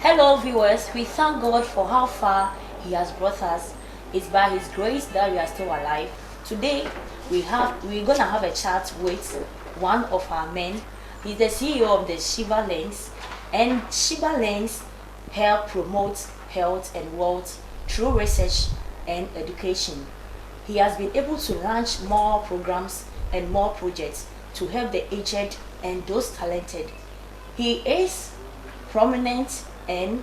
Hello viewers, we thank God for how far He has brought us. It's by His grace that we are still alive. Today we're gonna have a chat with one of our men. He's the CEO of the Shiva Lens, and Shiva Lens help promote health and wealth through research and education. He has been able to launch more programs and more projects to help the aged and those talented. He is prominent, and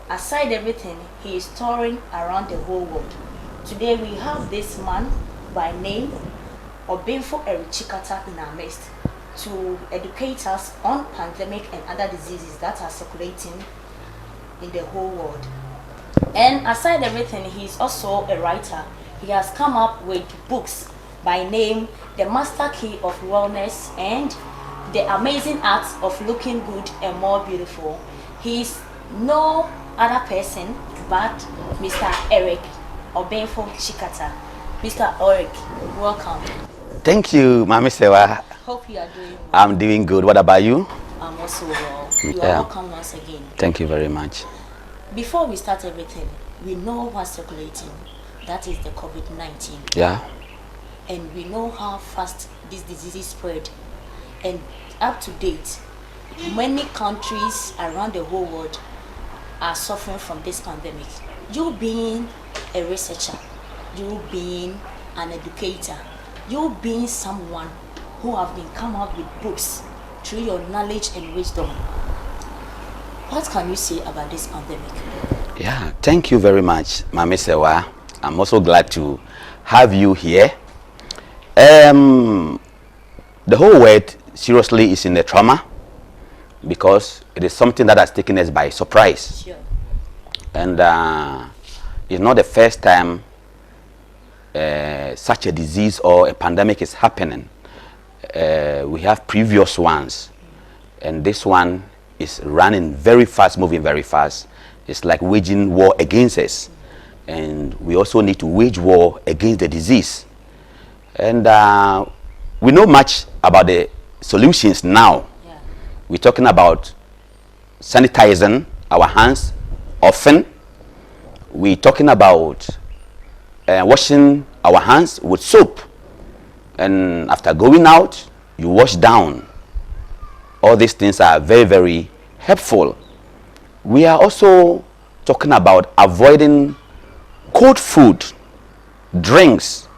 aside everything, he is touring around the whole world. Today we have this man by name Obinfo Eric Tsikata in our midst to educate us on pandemic and other diseases that are circulating in the whole world. And aside everything, he's also a writer. He has come up with books by name The Master Key of Wellness and The Amazing Art of Looking Good and More Beautiful. He's no other person but Mr. Eric Obinfo Tsikata. Mr. Eric, welcome. Thank you, Mami Sewa. Hope you are doing well. I'm doing good. What about you? I'm also well. You are welcome once again. Thank you very much. Before we start everything, we know what's circulating. That is the COVID-19. Yeah. And we know how fast this disease is spread. And up to date, many countries around the whole world are suffering from this pandemic. You being a researcher, you being an educator, you being someone who have been come out with books through your knowledge and wisdom, what can you say about this pandemic? Yeah, thank you very much, Mami Sewa. I'm also glad to have you here. The whole world seriously is in the trauma because it is something that has taken us by surprise. Sure. And it's not the first time such a disease or a pandemic is happening. We have previous ones, and this one is running very fast, moving very fast. It's like waging war against us, and we also need to wage war against the disease. And we know much about the solutions now. Yeah. We're talking about sanitizing our hands often. We're talking about washing our hands with soap, and after going out you wash down. All these things are very, very helpful. We are also talking about avoiding cold food, drinks,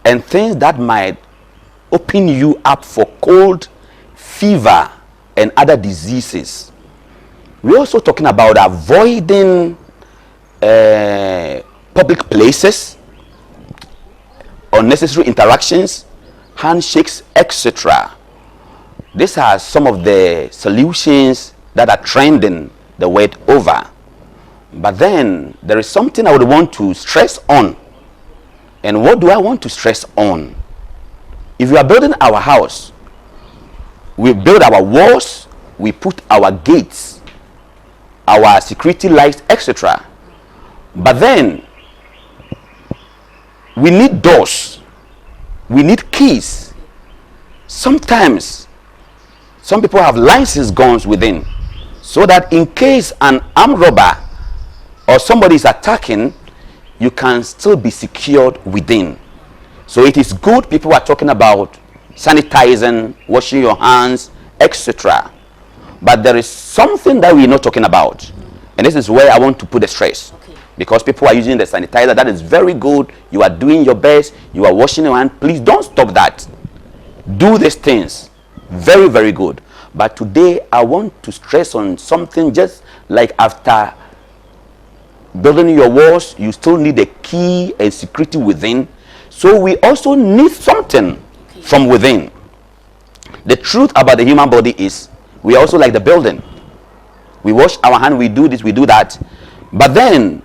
and things that might open you up for cold, fever, and other diseases. We're also talking about avoiding public places, unnecessary interactions, handshakes, etc. These are some of the solutions that are trending the world over. But then there is something I would want to stress on. And what do I want to stress on? If we are building our house, we build our walls, we put our gates, our security lights, etc. But then we need doors, we need keys. Sometimes some people have licensed guns within, so that in case an armed robber or somebody is attacking, you can still be secured within. So it is good. People are talking about sanitizing, washing your hands, etc. But there is something that we're not talking about, and this is where I want to put the stress. Okay. Because people are using the sanitizer. That is very good. You are doing your best. You are washing your hands. Please don't stop that. Do these things. Very, very good. But today I want to stress on something. Just like after building your walls, you still need a key and security within. So we also need something from within. The truth about the human body is we are also like the building. We wash our hand, we do this, we do that. But then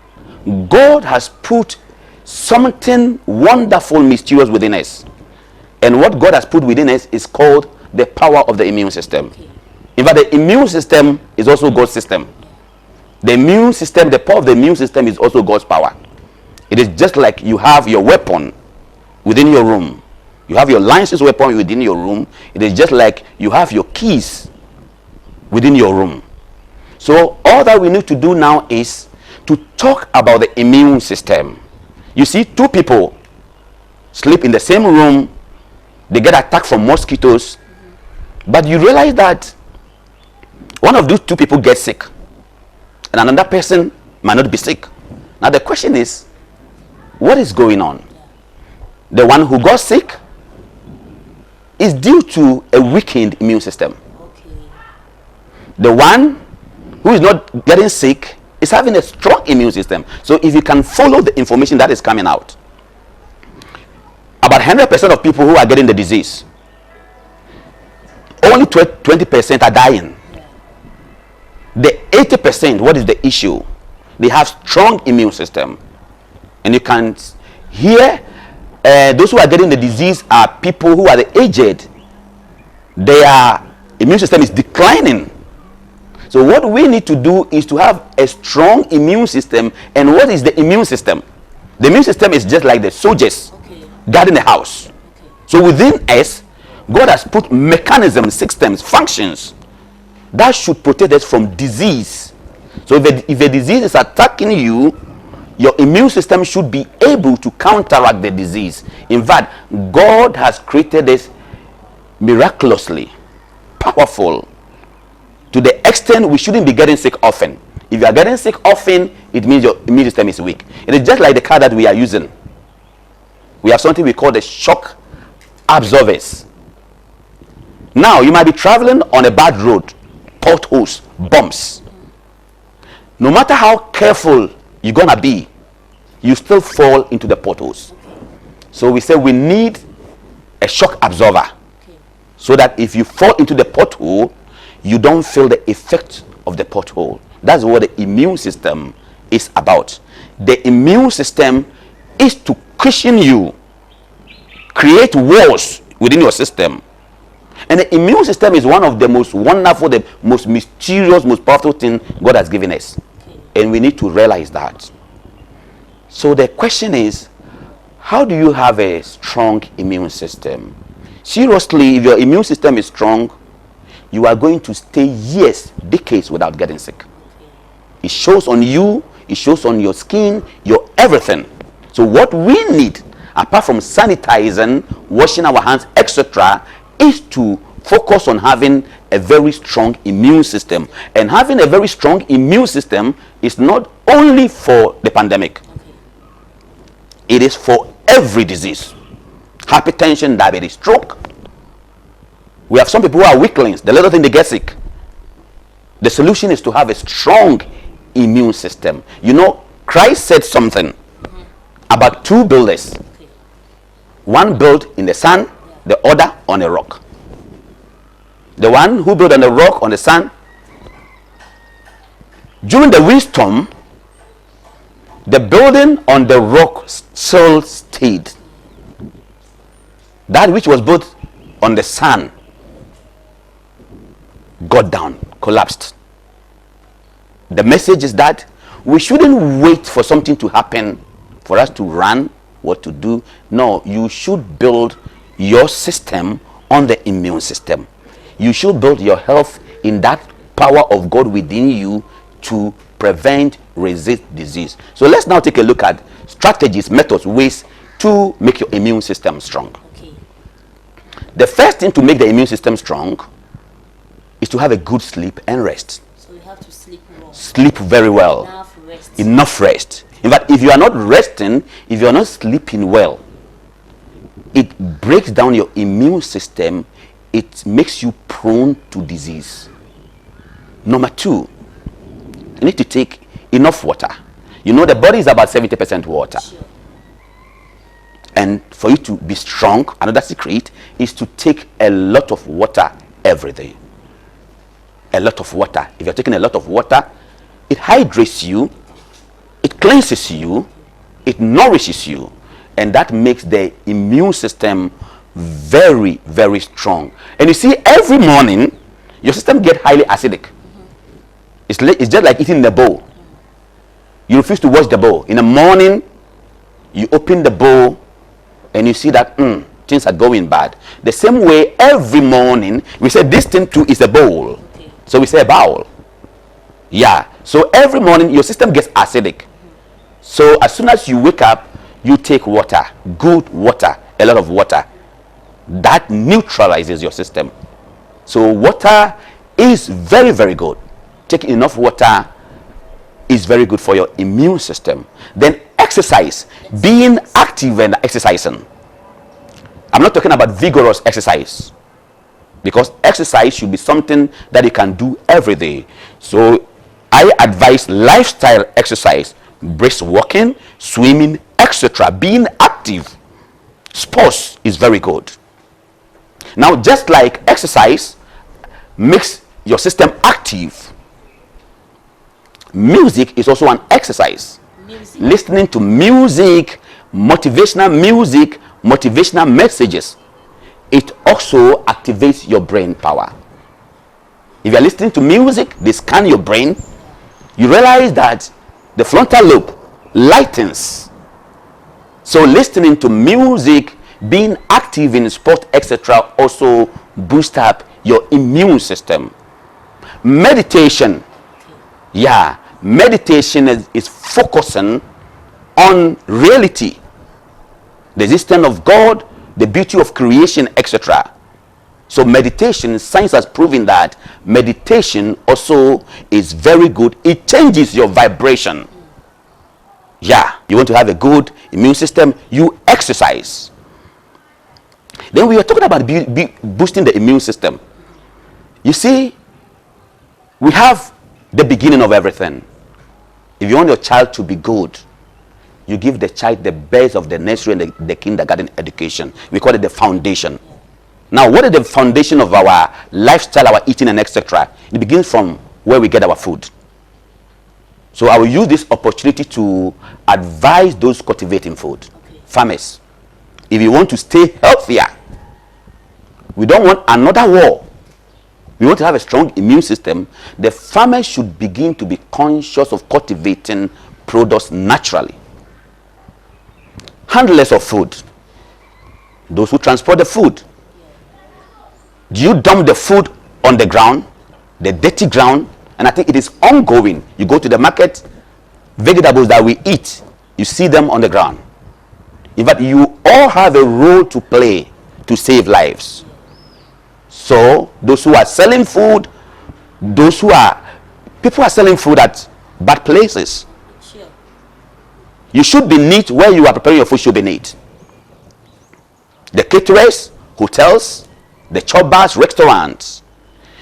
God has put something wonderful, mysterious within us. And what God has put within us is called the power of the immune system. Okay. In fact, the immune system is also God's system. The immune system, the power of the immune system is also God's power. It is just like you have your weapon within your room. You have your licensed weapon within your room. It is just like you have your keys within your room. So all that we need to do now is to talk about the immune system. You see, two people sleep in the same room, they get attacked from mosquitoes, but you realize that one of those two people gets sick and another person might not be sick. Now the question is, what is going on? The one who got sick is due to a weakened immune system. Okay. The one who is not getting sick is having a strong immune system. So if you can follow the information that is coming out, about 100% of people who are getting the disease, only 20% are dying. Yeah. The 80%, what is the issue? They have strong immune system. And you can hear those who are getting the disease are people who are the aged. Their immune system is declining. So what we need to do is to have a strong immune system. And what is the immune system? The immune system is just like the soldiers guarding the house. Okay. So within us, God has put mechanisms, systems, functions that should protect us from disease. So if a disease is attacking you, your immune system should be able to counteract the disease. In fact, God has created us miraculously powerful to the extent we shouldn't be getting sick often. If you are getting sick often, it means your immune system is weak. It is just like the car that we are using. We have something we call the shock absorbers. Now, you might be traveling on a bad road, potholes, bumps. No matter how careful you're gonna be, you still fall into the potholes. So we say we need a shock absorber, so that if you fall into the pothole, you don't feel the effect of the pothole. That's what the immune system is about. The immune system is to cushion you, create walls within your system. And the immune system is one of the most wonderful, the most mysterious, most powerful thing God has given us. And we need to realize that. So the question is, how do you have a strong immune system? Seriously, if your immune system is strong, you are going to stay years, decades without getting sick. It shows on you, it shows on your skin, your everything. So what we need, apart from sanitizing, washing our hands, etc., is to focus on having a very strong immune system. And having a very strong immune system is not only for the pandemic. It is for every disease. Hypertension, diabetes, stroke. We have some people who are weaklings. The little thing they get sick. The solution is to have a strong immune system. You know, Christ said something about two builders. One built in the sand, the other on a rock. The one who built on the rock, on the sand, during the windstorm, the building on the rock still stayed. That which was built on the sand got down, collapsed. The message is that we shouldn't wait for something to happen for us to run, what to do. No, you should build your system on the immune system. You should build your health in that power of God within you to prevent, resist disease. So let's now take a look at strategies, methods, ways to make your immune system strong. Okay. The first thing to make the immune system strong is to have a good sleep and rest. So you have to sleep well. Sleep very well. Enough rest. Enough rest. In fact, if you are not resting, if you are not sleeping well, it breaks down your immune system. It makes you prone to disease. Number two, you need to take enough water. You know, the body is about 70% water. Sure. And for you to be strong, another secret is to take a lot of water every day. A lot of water. If you're taking a lot of water, it hydrates you, it cleanses you, it nourishes you, and that makes the immune system very, very strong. And you see, every morning your system gets highly acidic. It's just like eating in a bowl. You refuse to wash the bowl. In the morning, you open the bowl and you see that things are going bad. The same way, every morning we say this thing too is a bowl. So we say a bowl. Yeah. So every morning your system gets acidic. So as soon as you wake up, you take water, good water, a lot of water. That neutralizes your system. So water is very, very good. Taking enough water is very good for your immune system. Then exercise, being active and exercising. I'm not talking about vigorous exercise, because exercise should be something that you can do every day. So I advise lifestyle exercise, brisk walking, swimming, etc. Being active. Sports is very good. Now, just like exercise makes your system active, music is also an exercise. Music. Listening to music, motivational messages, it also activates your brain power. If you're listening to music, they scan your brain. You realize that the frontal lobe lightens. So listening to music, being active in sport, etc., also boost up your immune system. Meditation. Yeah, meditation is focusing on reality, the existence of God, the beauty of creation, etc. So meditation, science has proven that meditation also is very good. It changes your vibration. Yeah, you want to have a good immune system, you exercise. Then we are talking about boosting the immune system. You see, we have the beginning of everything. If you want your child to be good, you give the child the best of the nursery and the kindergarten education. We call it the foundation. Now, what is the foundation of our lifestyle, our eating and etc.? It begins from where we get our food. So I will use this opportunity to advise those cultivating food, farmers. If you want to stay healthier, we don't want another war. We want to have a strong immune system. The farmers should begin to be conscious of cultivating products naturally. Handlers of food, those who transport the food. Do you dump the food on the ground, the dirty ground? And I think it is ongoing. You go to the market, vegetables that we eat, you see them on the ground. In fact, you all have a role to play to save lives. So those who are selling food, people are selling food at bad places. Sure. You should be neat. Where you are preparing your food should be neat. The caterers, hotels, the chop bars, restaurants,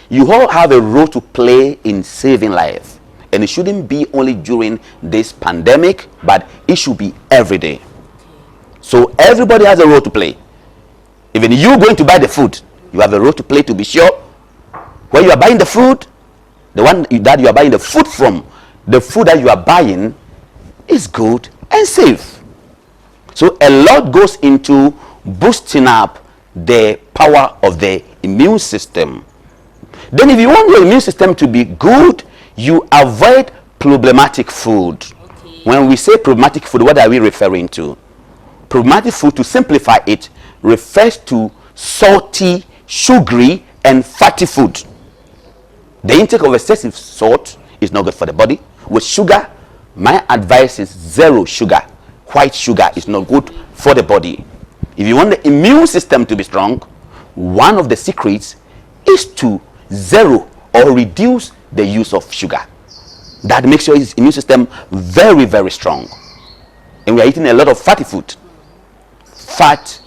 you all have a role to play in saving life. And it shouldn't be only during this pandemic, but it should be every day. So everybody has a role to play. Even you going to buy the food, you have a role to play to be sure where you are buying the food, the one that you are buying the food from, the food that you are buying is good and safe. So a lot goes into boosting up the power of the immune system. Then if you want your immune system to be good, you avoid problematic food. Okay. When we say problematic food, what are we referring to? Problematic food, to simplify it, refers to salty, sugary and fatty food. The intake of excessive salt is not good for the body. With sugar, my advice is zero sugar. White sugar is not good for the body. If you want the immune system to be strong, one of the secrets is to zero or reduce the use of sugar. That makes your immune system very, very strong. And we are eating a lot of fatty food. Fat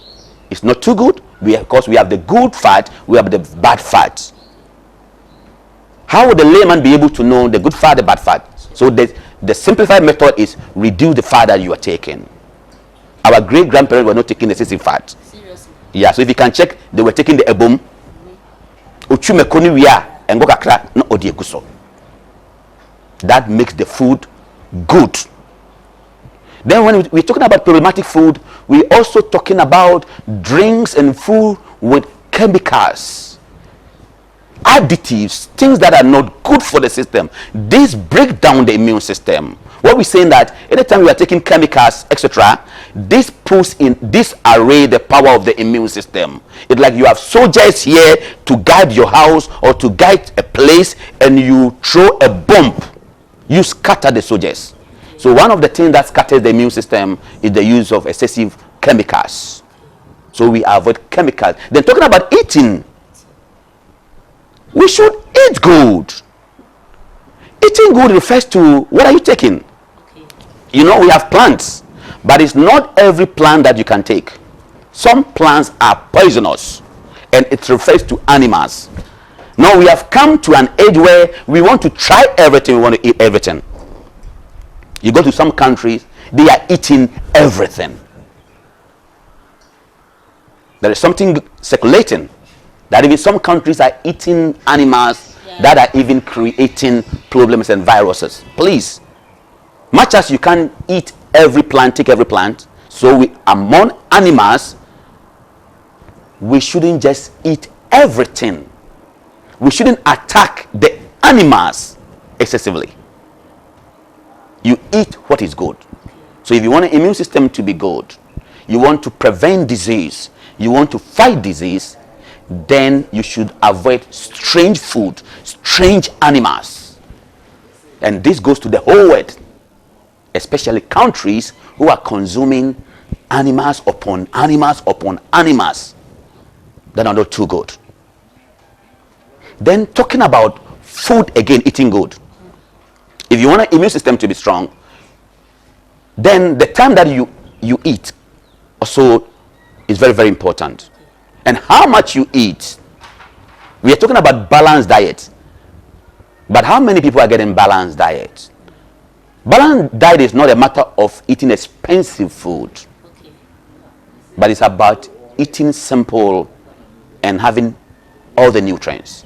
is not too good, because we have the good fat, we have the bad fat. How would the layman be able to know the good fat, the bad fat? So the simplified method is reduce the fat that you are taking. Our great grandparents were not taking the excessive fat. Seriously? Yeah, so if you can check, they were taking the ebom. That makes the food good. Then when we're talking about problematic food, we're also talking about drinks and food with chemicals, additives, things that are not good for the system. These break down the immune system. What we're saying that anytime you are taking chemicals, etc., this puts in disarray the power of the immune system. It's like you have soldiers here to guard your house or to guide a place, and you throw a bomb you scatter the soldiers. So one of the things that scatters the immune system is the use of excessive chemicals. So we avoid chemicals. Then talking about eating, we should eat good. Eating good refers to what are you taking? You know, we have plants, but it's not every plant that you can take. Some plants are poisonous, and it refers to animals. Now we have come to an age where we want to try everything, we want to eat everything. You go to some countries, they are eating everything. There is something circulating that even some countries are eating animals that are even creating problems and viruses. Please, much as you can eat every plant, take every plant, so we among animals, we shouldn't just eat everything. We shouldn't attack the animals excessively. You eat what is good. So if you want an immune system to be good, you want to prevent disease, you want to fight disease, then you should avoid strange food, strange animals. And this goes to the whole world, especially countries who are consuming animals upon animals upon animals that are not too good. Then talking about food again, eating good. If you want an immune system to be strong, then the time that you eat also is very, very important. And how much you eat. We are talking about balanced diet. But how many people are getting balanced diet? Balanced diet is not a matter of eating expensive food. But it's about eating simple and having all the nutrients.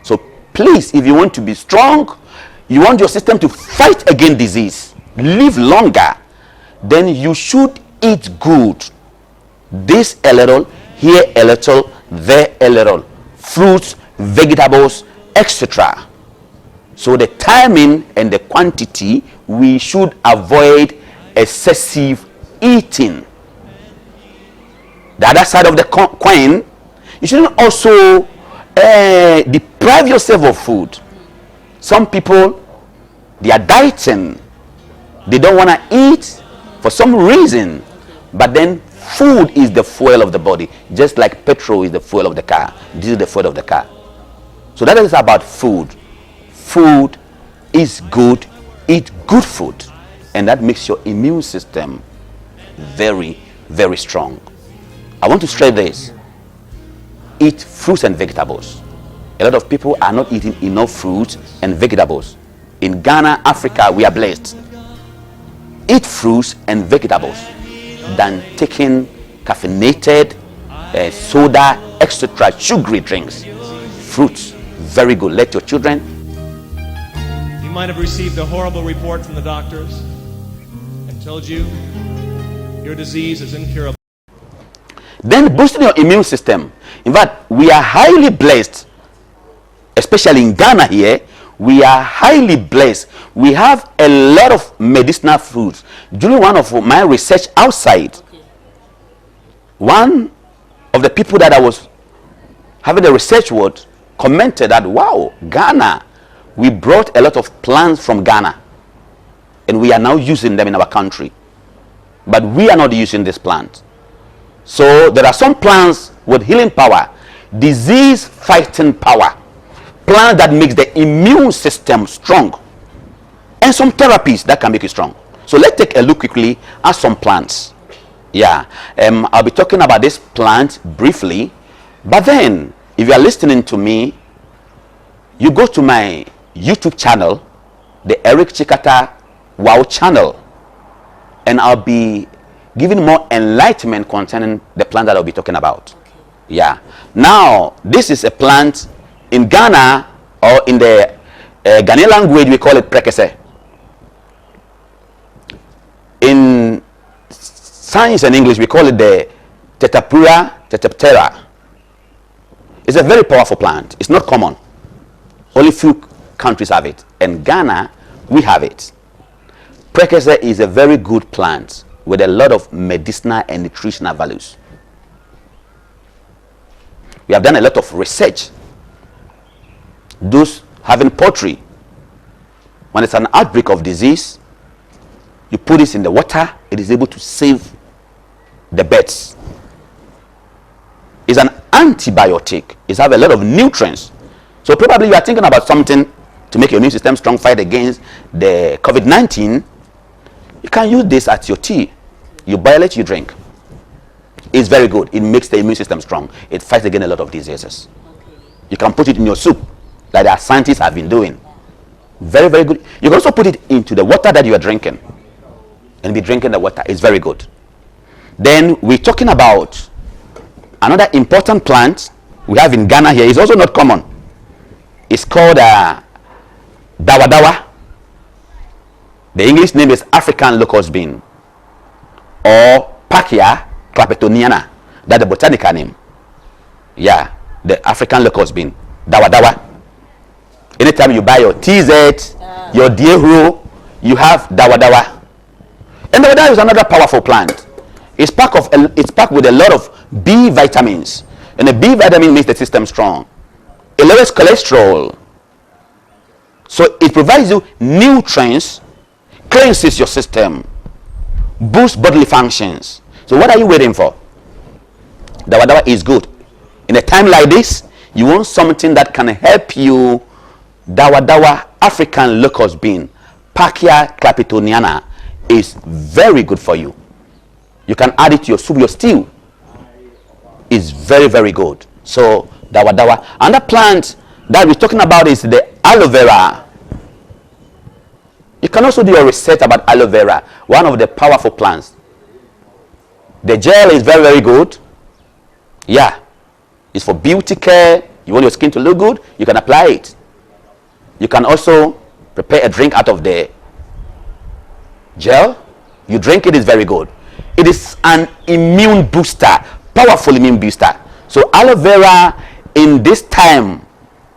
So please, if you want to be strong, you want your system to fight against disease, live longer, then you should eat good. This a little, here a little, there a little. Fruits, vegetables, etc. So the timing and the quantity, we should avoid excessive eating. The other side of the coin, you shouldn't also deprive yourself of food. Some people, they are dieting. They don't want to eat for some reason. But then food is the fuel of the body. Just like petrol is the fuel of the car. This is the fuel of the car. So that is about food. Food is good. Eat good food. And that makes your immune system very, very strong. I want to stress this. Eat fruits and vegetables. A lot of people are not eating enough fruits and vegetables. In Ghana, Africa, we are blessed. Eat fruits and vegetables than taking caffeinated soda, etc. sugary drinks. Fruits, very good. Let your children. You might have received a horrible report from the doctors and told you your disease is incurable. Then boosting your immune system. In fact, we are highly blessed, especially in Ghana here. We are highly blessed. We have a lot of medicinal fruits. During one of my research outside, one of the people that I was having the research with commented that, wow, Ghana, we brought a lot of plants from Ghana and we are now using them in our country. But we are not using this plant. So there are some plants with healing power, disease fighting power, plants that makes the immune system strong, and some therapies that can make it strong. So let's take a look quickly at some plants. Yeah, I'll be talking about this plant briefly, but then if you are listening to me, you go to my YouTube channel, the Eric Tsikata Wow channel, and I'll be giving more enlightenment concerning the plant that I'll be talking about. Yeah. Now, this is a plant in Ghana, or in the Ghanaian language, we call it prekese. In science and English, we call it the Tetapura tetaptera. It's a very powerful plant. It's not common. Only few countries have it. And Ghana, we have it. Prekese is a very good plant with a lot of medicinal and nutritional values. We have done a lot of research. Those having poultry, When it's an outbreak of disease, you put this in the water, it is able to save the birds. It's an antibiotic. It has a lot of nutrients. So probably you are thinking about something to make your immune system strong, fight against the COVID-19. You can use this as your tea. You boil it, you drink. It's very good. It makes the immune system strong. It fights against a lot of diseases. You can put it in your soup, like our scientists have been doing. Very, very good. You can also put it into the water that you are drinking, and be drinking the water. It's very good. Then we're talking about another important plant we have in Ghana here. It's also not common. It's called dawa dawa. The English name is African locust bean, or Pachia clapetoniana. That's the botanical name. Yeah, the African locust bean, dawa dawa. Anytime you buy your TZ, your Diehro, you have dawa dawa. And dawa dawa is another powerful plant. It's packed with a lot of B vitamins, and the B vitamin makes the system strong. It lowers cholesterol, so it provides you nutrients, cleanses your system, boosts bodily functions. So what are you waiting for? Dawa dawa is good. In a time like this, you want something that can help you. Dawa dawa African locust bean, Pachia clapetoniana, is very good for you. You can add it to your soup, your stew. It's very, very good. So dawa dawa. Another plant that we're talking about is the aloe vera. You can also do a research about aloe vera, one of the powerful plants. The gel is very, very good. Yeah, it's for beauty care. You want your skin to look good, you can apply it. You can also prepare a drink out of the gel. You drink it, is very good. It is an immune booster, powerful immune booster. So aloe vera, in this time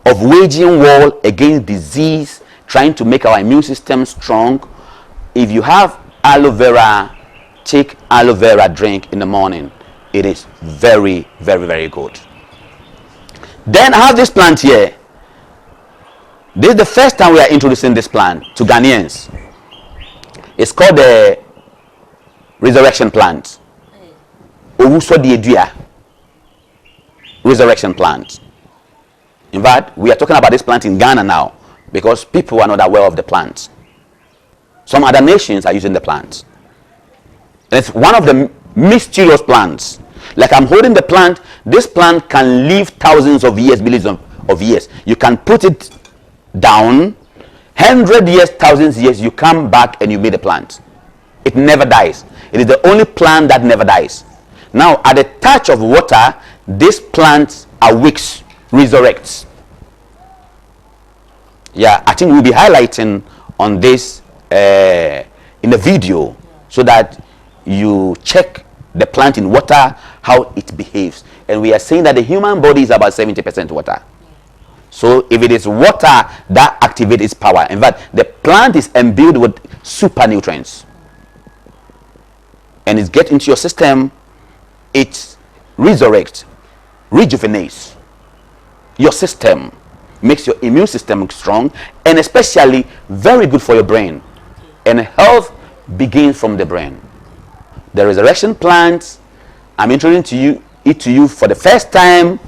of waging war against disease, trying to make our immune system strong, if you have aloe vera, take aloe vera drink in the morning. It is very, very, very good. Then I have this plant here. This is the first time we are introducing this plant to Ghanaians. It's called the resurrection plant. Owuso diedua. Resurrection plant. In fact, we are talking about this plant in Ghana now because people are not aware of the plant. Some other nations are using the plant. And it's one of the mysterious plants. Like I'm holding the plant. This plant can live thousands of years, millions of years. You can put it down, 100 years, thousands years, you come back and you made a plant. It never dies. It is the only plant that never dies. Now, at the touch of water, this plant awakes, resurrects. Yeah, I think we'll be highlighting on this in the video so that you check the plant in water, how it behaves. And we are saying that the human body is about 70% water. So if it is water that activates its power, in fact, the plant is imbued with super nutrients. And it gets into your system, it resurrects, rejuvenates your system, makes your immune system strong, and especially very good for your brain. And health begins from the brain. The resurrection plant, I'm introducing it to you for the first time.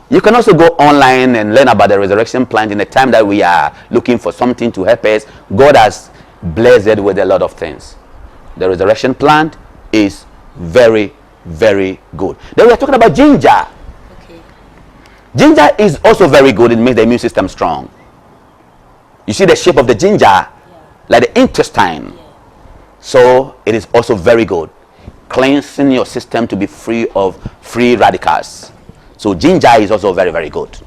You can also go online and learn about the resurrection plant in the time that we are looking for something to help us. God has blessed it with a lot of things. The resurrection plant is very, very good. Then we are talking about ginger. Okay. Ginger is also very good. It makes the immune system strong. You see the shape of the ginger, like the intestine. So it is also very good. Cleansing your system to be free of free radicals. So ginger is also very, very good.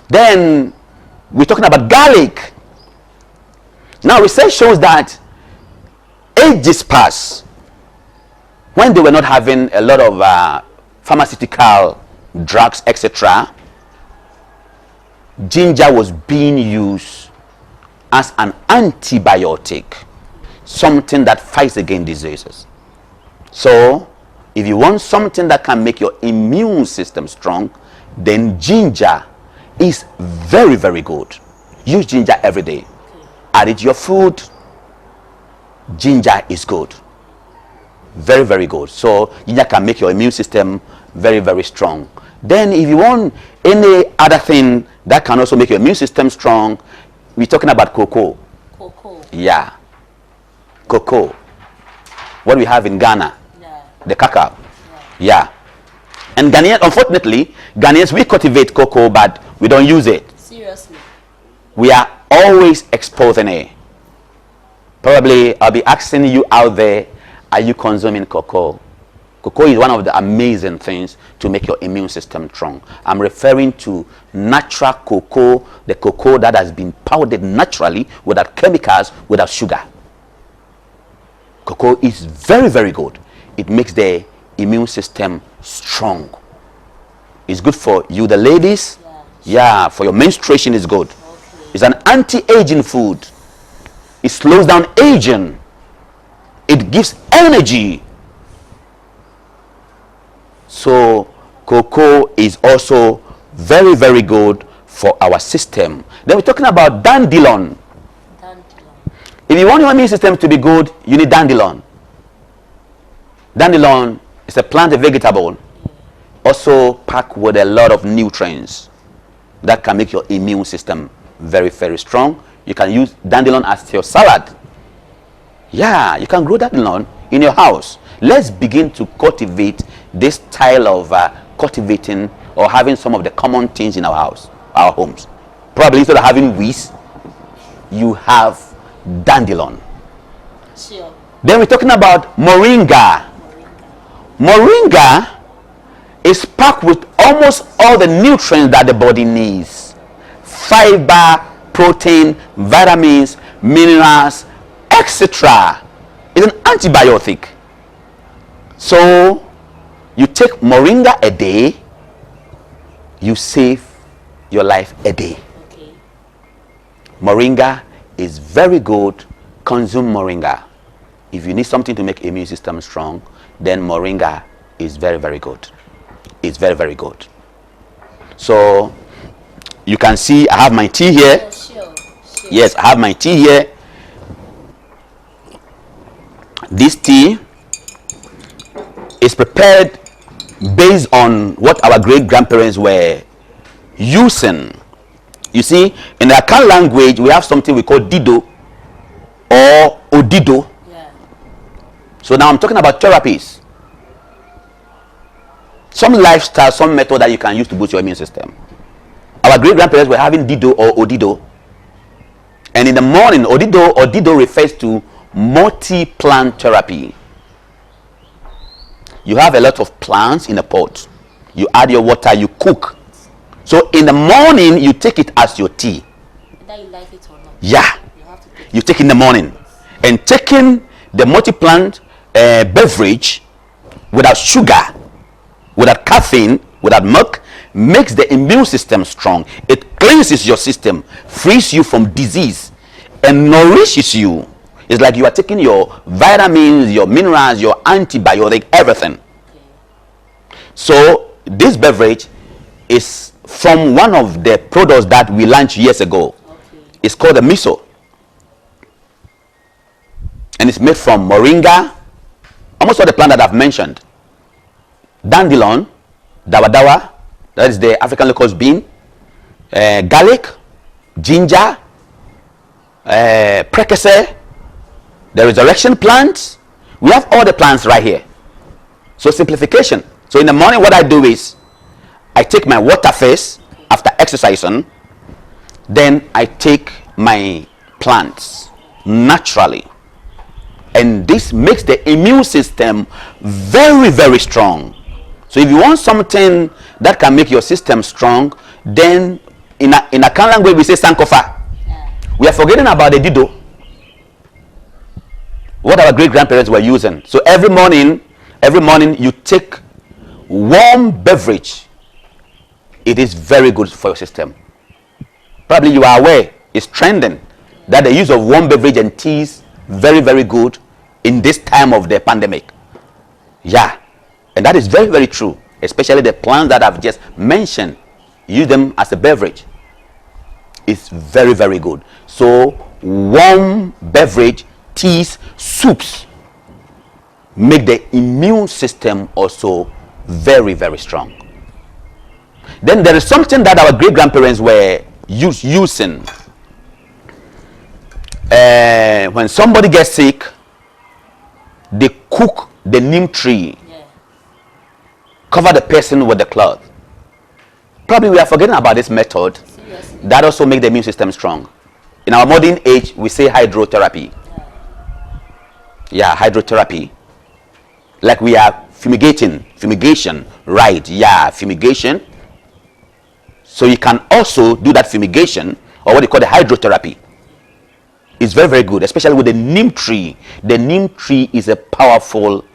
Then we're talking about garlic. Now research shows that ages past, when they were not having a lot of pharmaceutical drugs, etc., ginger was being used as an antibiotic, something that fights against diseases. So if you want something that can make your immune system strong, then ginger is very, very good. Use ginger every day. add it to your food. Ginger is good. Very, very good. So ginger can make your immune system very, very strong. Then if you want any other thing that can also make your immune system strong, we're talking about cocoa. Cocoa. Yeah. Cocoa. What we have in Ghana. Yeah. The cacao. Yeah. And Ghanaians, unfortunately, Ghanaians, we cultivate cocoa, but we don't use it. Seriously. We are always exposing it. Probably I'll be asking you out there, are you consuming cocoa? Cocoa is one of the amazing things to make your immune system strong. I'm referring to natural cocoa, the cocoa that has been powdered naturally without chemicals, without sugar. Cocoa is very, very good. It makes the immune system strong. It's good for you, the ladies. Yeah, for your menstruation is good. Okay. It's an anti-aging food. It slows down aging. It gives energy. So cocoa is also very, very good for our system. Then we're talking about dandelion. If you want your immune system to be good, you need dandelion. Dandelion is a plant, a vegetable, also packed with a lot of nutrients that can make your immune system very, very strong. You can use dandelion as your salad. Yeah, you can grow dandelion in your house. Let's begin to cultivate this style of cultivating or having some of the common things in our house, our homes. Probably instead of having weeds, you have dandelion. Sure. Then we're talking about moringa. Moringa is packed with almost all the nutrients that the body needs. Fiber, protein, vitamins, minerals, etc. It's an antibiotic. So you take moringa a day, you save your life a day. Okay. Moringa is very good. Consume moringa. If you need something to make immune system strong, then moringa is very, very good. It's very, very good. So you can see I have my tea here. Yeah, sure. Yes, I have my tea here. This tea is prepared based on what our great grandparents were using. You see, in the Akan language, we have something we call dido or odido. Yeah. So now I'm talking about therapies. Some lifestyle, some method that you can use to boost your immune system. Our great grandparents were having dido or odido. And in the morning, odido or dido refers to multi-plant therapy. You have a lot of plants in a pot. You add your water, you cook. So in the morning, you take it as your tea. Whether you like it or not. Yeah. You have to take You take in the morning. And taking the multi-plant beverage without sugar, without caffeine, without milk, makes the immune system strong. It cleanses your system, frees you from disease, and nourishes you. It's like you are taking your vitamins, your minerals, your antibiotic, everything. Okay. So this beverage is from one of the products that we launched years ago. Okay. It's called the miso. And it's made from moringa, almost all the plant that I've mentioned. Dandelion, dawa, that is the African locust bean, garlic, ginger, prekese, the resurrection plants. We have all the plants right here. So simplification. So in the morning, what I do is I take my water first after exercising, then I take my plants naturally, and this makes the immune system very, very strong. So if you want something that can make your system strong, then in a Akan language we say sankofa. Yeah. We are forgetting about the dido, what our great grandparents were using. So every morning you take warm beverage. It is very good for your system. Probably you are aware, it's trending that the use of warm beverage and teas very, very good in this time of the pandemic. Yeah, and that is very, very true. Especially the plants that I've just mentioned, use them as a beverage. It's very, very good. So warm beverage, teas, soups make the immune system also very, very strong. Then there is something that our great grandparents were using. When somebody gets sick, they cook the neem tree, cover the person with the cloth. Probably we are forgetting about this method. That also makes the immune system strong. In our modern age, we say hydrotherapy. Yeah, hydrotherapy. Like we are fumigation, right? Yeah, fumigation. So you can also do that fumigation, or what they call the hydrotherapy. It's very, very good, especially with the neem tree. The neem tree is a powerful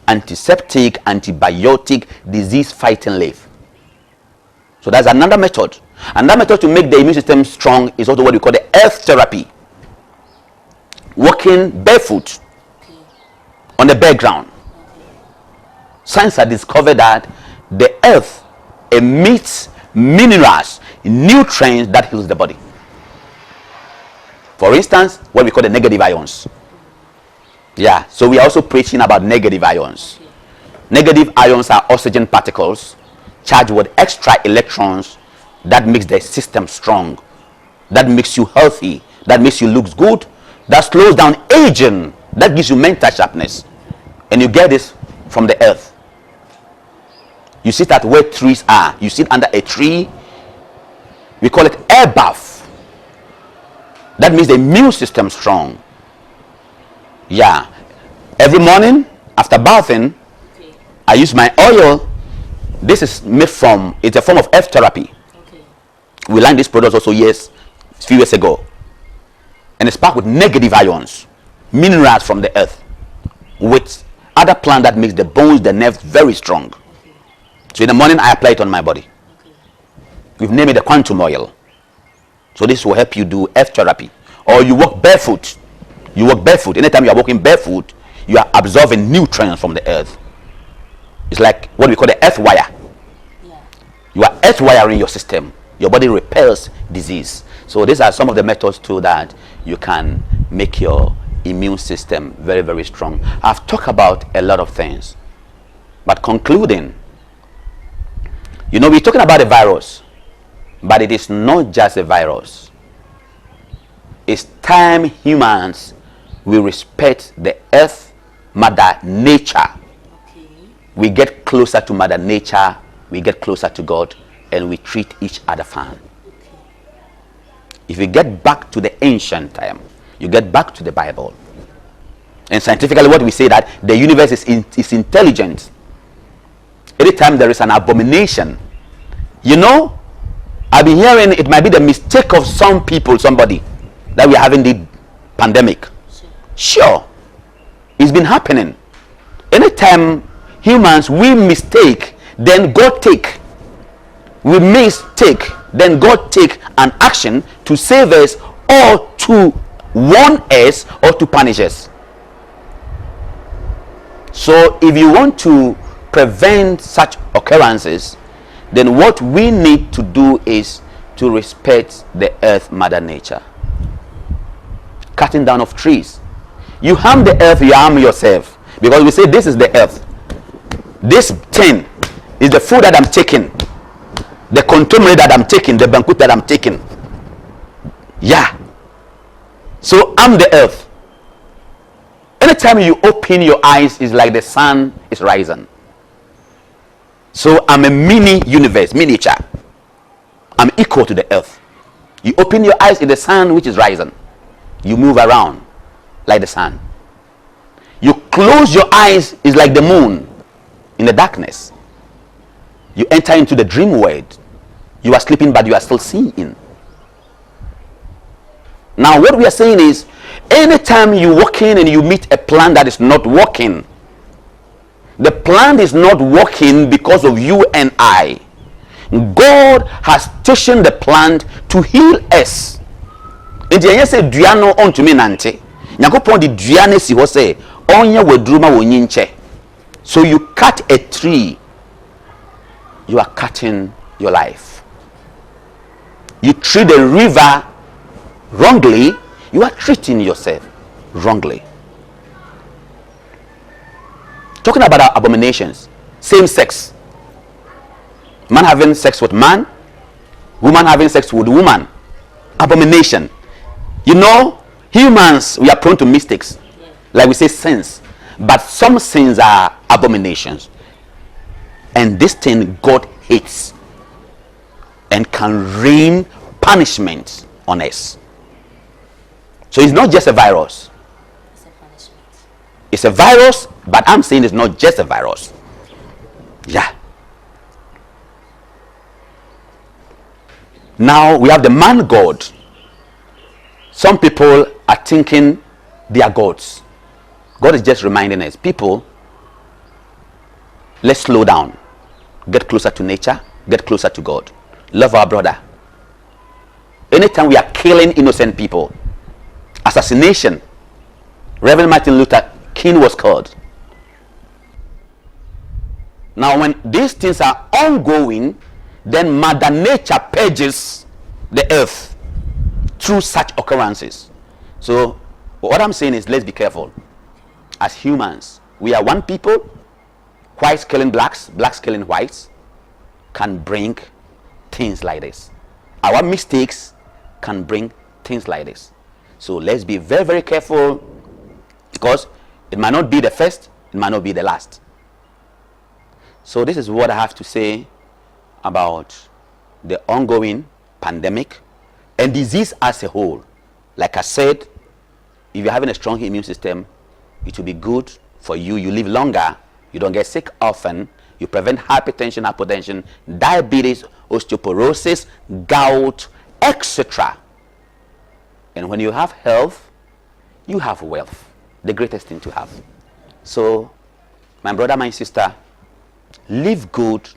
antiseptic, antibiotic, disease-fighting leaf. So that's another method. Another method to make the immune system strong is also what we call the earth therapy. Walking barefoot on the bare ground. Science has discovered that the earth emits minerals, nutrients that heals the body. For instance, what we call the negative ions. Yeah, so we are also preaching about negative ions. Negative ions are oxygen particles charged with extra electrons that makes the system strong, that makes you healthy, that makes you look good, that slows down aging, that gives you mental sharpness. And you get this from the earth. You sit at where trees are. You sit under a tree. We call it air bath. That means the immune system strong. Yeah. Every morning after bathing, I use my oil. This is made from, it's a form of earth therapy. We learned this product also a few years ago. And it's packed with negative ions, minerals from the earth, with other plant that makes the bones, the nerves very strong. So in the morning I apply it on my body. We've named it the quantum oil. So this will help you do earth therapy. Or you walk barefoot. You walk barefoot. Anytime you are walking barefoot, you are absorbing nutrients from the earth. It's like what we call the earth wire. You are earth wiring your system. Your body repels disease. So these are some of the methods too that you can make your immune system very, very strong. I've talked about a lot of things. But concluding, you know, we're talking about a virus, but it is not just a virus. It's time humans will respect the earth, Mother Nature. We get closer to Mother Nature, we get closer to God, and we treat each other fine. If you get back to the ancient time, you get back to the Bible. And scientifically, what we say that the universe is intelligent. Anytime there is an abomination, you know, I've been hearing it might be the mistake of some people, somebody, that we are having the pandemic. Sure, it's been happening. Anytime humans, we mistake, then God take. We mistake, then God take an action to save us or to warn us or to punish us. So if you want to prevent such occurrences, then what we need to do is to respect the earth, Mother Nature. Cutting down of trees. You harm the earth, you harm yourself. Because we say this is the earth. This thing is the food that I'm taking. The contaminant that I'm taking, the banquet that I'm taking. Yeah. So I'm the earth. Anytime you open your eyes, it's like the sun is rising. So I'm a mini universe, miniature. I'm equal to the earth. You open your eyes in the sun which is rising. You move around like the sun. You close your eyes, it's like the moon in the darkness. You enter into the dream world. You are sleeping but you are still seeing. Now what we are saying is, anytime you walk in and you meet a plant that is not working, the plant is not working because of you and I. God has stationed the plant to heal us. Nti yenye se dua no ontumi nante. Yakopon di dua ne si ho se onye wadruma wonyi nche. So you cut a tree, you are cutting your life. You treat the river wrongly, You are treating yourself wrongly. Talking about abominations, same sex. Man having sex with man, woman having sex with woman. Abomination. You know, humans, we are prone to mistakes. Like we say sins. But some sins are abominations. And this thing God hates and can rain punishment on us. So it's not just a virus. It's a punishment. It's a virus, but I'm saying it's not just a virus. Yeah. Now we have the man God. Some people are thinking they are gods. God is just reminding us, people, let's slow down. Get closer to nature. Get closer to God. Love our brother. Anytime we are killing innocent people, assassination, Reverend Martin Luther King was killed. Now when these things are ongoing, then Mother Nature purges the earth through such occurrences. So what I'm saying is, let's be careful. As humans, we are one people. Whites killing blacks, blacks killing whites can bring things like this. Our mistakes can bring things like this. So let's be very, very careful, because it might not be the first, it might not be the last. So this is what I have to say about the ongoing pandemic and disease as a whole. Like I said, if you're having a strong immune system, it will be good for you. You live longer, you don't get sick often, you prevent hypertension, hypotension, diabetes, osteoporosis, gout, etc. And when you have health, you have wealth, the greatest thing to have. So my brother, my sister, live good,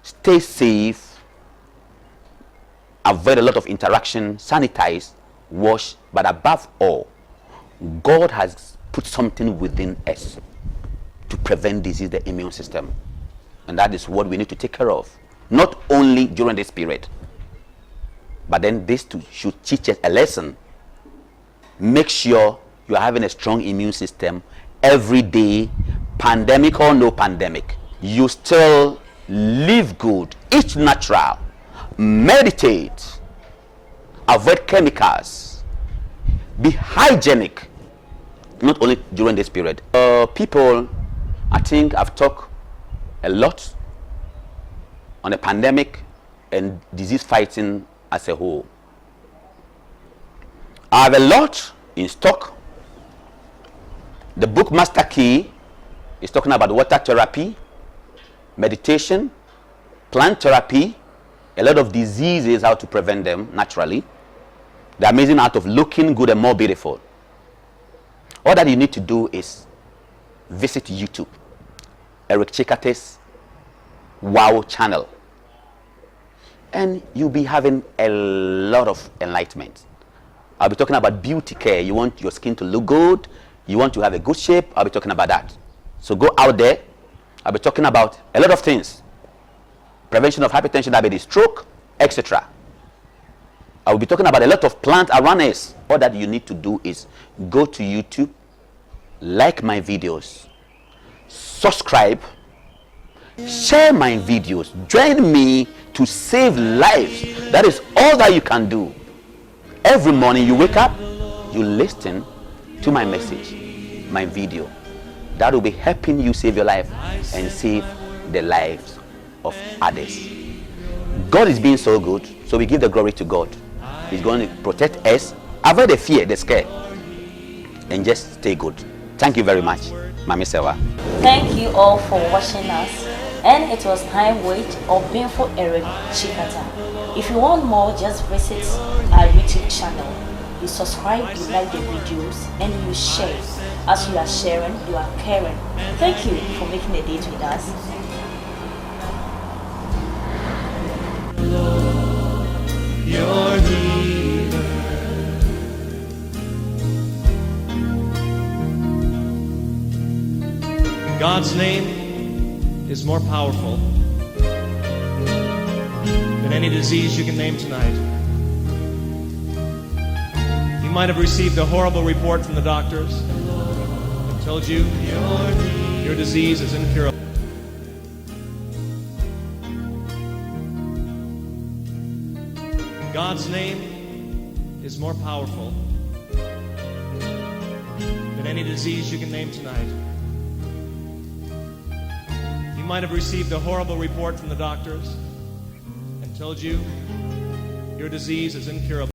stay safe, avoid a lot of interaction, sanitize, wash, but above all, God has put something within us to prevent disease, the immune system. And that is what we need to take care of. Not only during this period, but then this too should teach us a lesson. Make sure you are having a strong immune system every day, pandemic or no pandemic. You still live good, eat natural, meditate, avoid chemicals, be hygienic, not only during this period. People, I think I've talked a lot on the pandemic and disease fighting as a whole. I have a lot in stock. The book Master Key is talking about water therapy, meditation, plant therapy, a lot of diseases, how to prevent them naturally. The amazing art of looking good and more beautiful. All that you need to do is visit YouTube, Eric Tsikata's Wow channel, and you'll be having a lot of enlightenment. I'll be talking about beauty care. You want your skin to look good, you want to have a good shape, I'll be talking about that. So go out there. I'll be talking about a lot of things: prevention of hypertension, diabetes, stroke, etc. I will be talking about a lot of plant awareness. All that you need to do is go to YouTube, like my videos, subscribe, share my videos, join me to save lives. That is all that you can do. Every morning you wake up, you listen to my message, my video. That will be helping you save your life and save the lives of others. God is being so good, so we give the glory to God. He's going to protect us, avoid the fear, the scare, and just stay good. Thank you very much, Mami Sewa. Thank you all for watching us. And it was time with Obinfo Eric Tsikata. If you want more, just visit our YouTube channel. You subscribe, you like the videos, and you share. As you are sharing, you are caring. Thank you for making a date with us. Your healer. God's name is more powerful than any disease you can name tonight. He You might have received a horrible report from the doctors and told you your disease is incurable. God's name is more powerful than any disease you can name tonight. You might have received a horrible report from the doctors and told you your disease is incurable.